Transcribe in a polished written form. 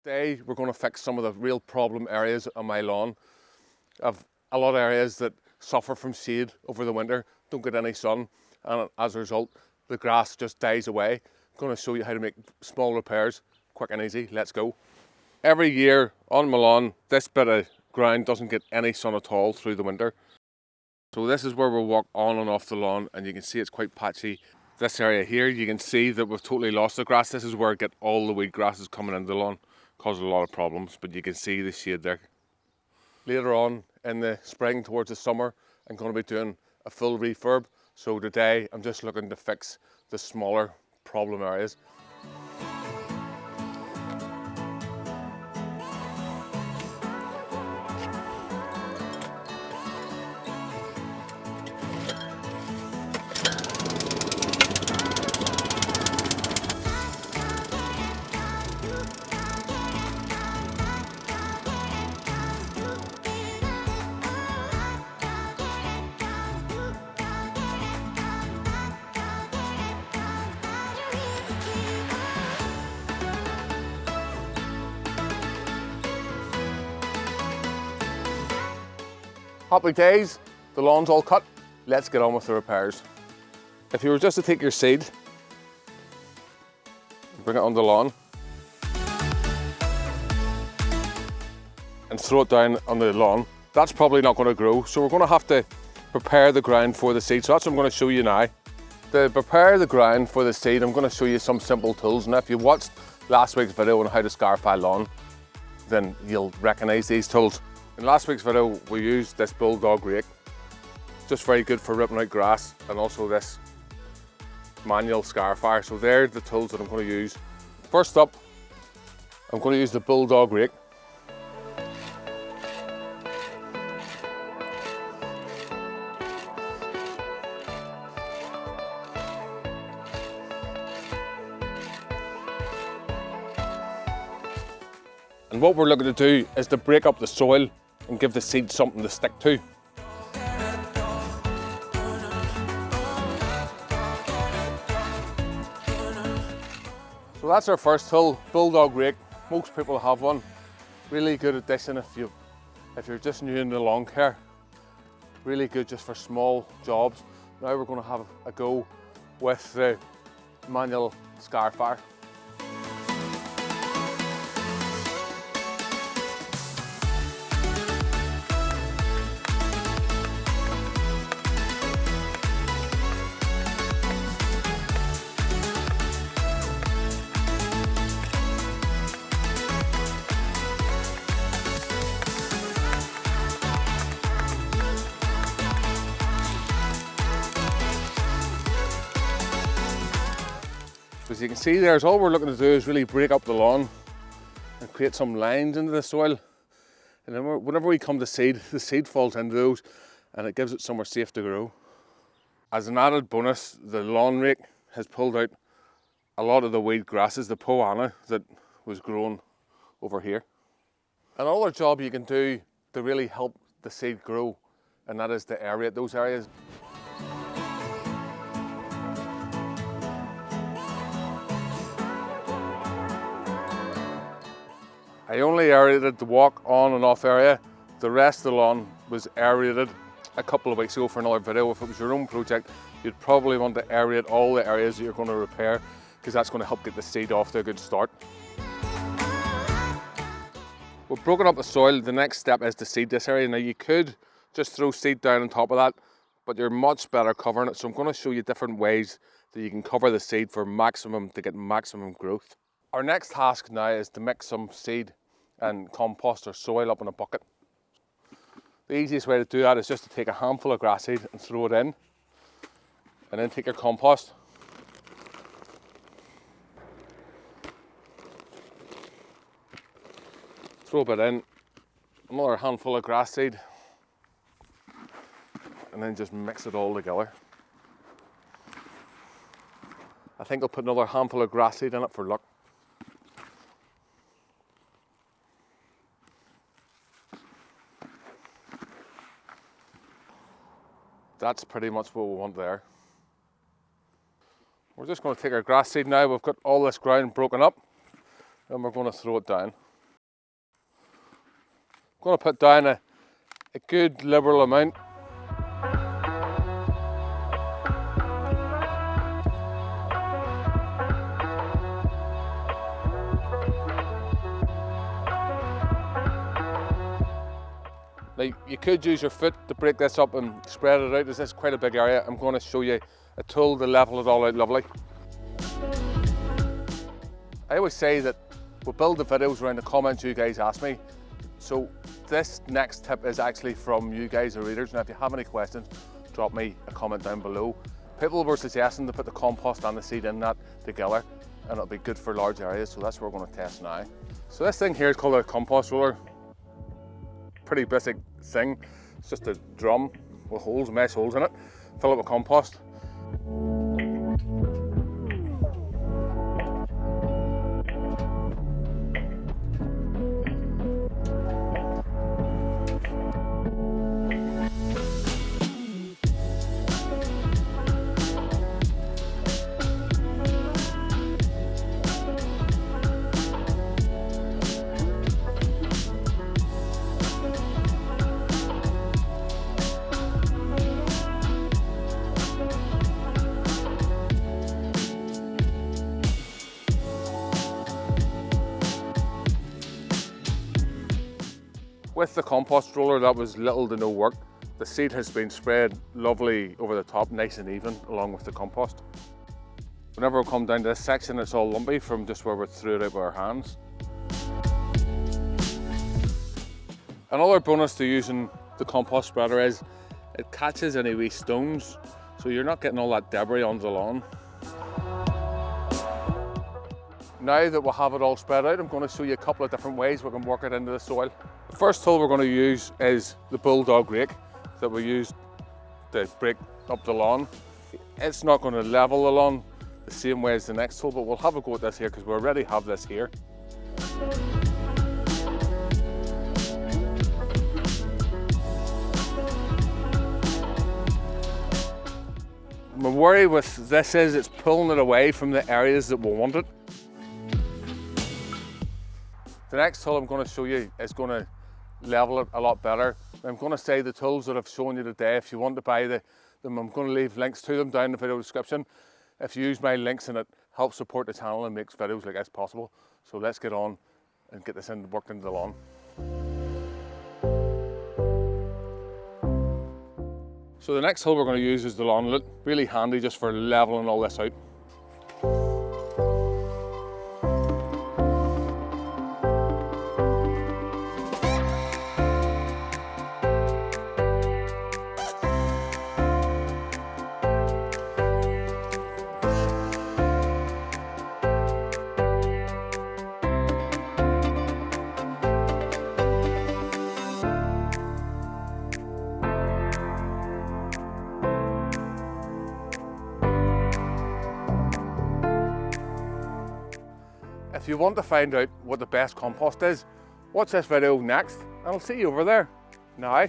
Today we're going to fix some of the real problem areas on my lawn. I've a lot of areas that suffer from shade over the winter, don't get any sun, and as a result the grass just dies away. I'm going to show you how to make small repairs, quick and easy. Let's go. Every year on my lawn, this bit of ground doesn't get any sun at all through the winter. So this is where we'll walk on and off the lawn, and you can see it's quite patchy. This area here, you can see that we've totally lost the grass. This is where get all the weed grasses coming into the lawn, causing a lot of problems, but you can see the shade there. Later on in the spring towards the summer, I'm going to be doing a full refurb. So today I'm just looking to fix the smaller problem areas. Happy days, the lawn's all cut. Let's get on with the repairs. If you were just to take your seed, bring it on the lawn, and throw it down on the lawn, that's probably not going to grow. So we're going to have to prepare the ground for the seed. So that's what I'm going to show you now. To prepare the ground for the seed, I'm going to show you some simple tools. And if you watched last week's video on how to scarify lawn, then you'll recognize these tools. In last week's video, we used this bulldog rake, just very good for ripping out grass, and also this manual scarifier. So they're the tools that I'm going to use. First up, I'm going to use the bulldog rake. And what we're looking to do is to break up the soil and give the seed something to stick to. So that's our first tool, bulldog rake. Most people have one. Really good addition if you're just new in the lawn care. Really good just for small jobs. Now we're going to have a go with the manual scarifier. As you can see there, all we're looking to do is really break up the lawn and create some lines into the soil. And then whenever we come to seed, the seed falls into those and it gives it somewhere safe to grow. As an added bonus, the lawn rake has pulled out a lot of the weed grasses, the poa annua that was grown over here. Another job you can do to really help the seed grow, and that is to aerate those areas. I only aerated the walk on and off area. The rest of the lawn was aerated a couple of weeks ago for another video. If it was your own project, you'd probably want to aerate all the areas that you're going to repair, because that's going to help get the seed off to a good start. We've broken up the soil. The next step is to seed this area. Now you could just throw seed down on top of that, but you're much better covering it. So I'm going to show you different ways that you can cover the seed to get maximum growth. Our next task now is to mix some seed and compost or soil up in a bucket. The easiest way to do that is just to take a handful of grass seed and throw it in, and then take your compost. Throw a bit in, another handful of grass seed, and then just mix it all together. I think I'll put another handful of grass seed in it for luck. That's pretty much what we want there. We're just going to take our grass seed now. We've got all this ground broken up, and we're going to throw it down. going to put down a good liberal amount. Now, you could use your foot to break this up and spread it out. This is quite a big area. I'm going to show you a tool to level it all out lovely. I always say that we build the videos around the comments you guys ask me. So this next tip is actually from you guys, the readers. Now if you have any questions, drop me a comment down below. People were suggesting to put the compost and the seed in that together, and it'll be good for large areas, so that's what we're going to test now. So this thing here is called a compost roller. Pretty basic thing. It's just a drum with holes, mesh holes in it. Fill it with compost. With the compost roller, that was little to no work. The seed has been spread lovely over the top, nice and even, along with the compost. Whenever we come down to this section, it's all lumpy from just where we threw it out with our hands. Another bonus to using the compost spreader is it catches any wee stones, so you're not getting all that debris onto the lawn. Now that we'll have it all spread out, I'm going to show you a couple of different ways we can work it into the soil. The first tool we're going to use is the bulldog rake that we used to break up the lawn. It's not going to level the lawn the same way as the next tool, but we'll have a go at this here because we already have this here. My worry with this is it's pulling it away from the areas that we want it. The next tool I'm going to show you is going to level it a lot better. I'm going to say the tools that I've shown you today, if you want to buy them, I'm going to leave links to them down in the video description. If you use my links, and it helps support the channel and makes videos like this possible. So let's get on and get this worked into the lawn. So the next tool we're going to use is the lawn loop. Really handy just for leveling all this out. If you want to find out what the best compost is, watch this video next and I'll see you over there. Now.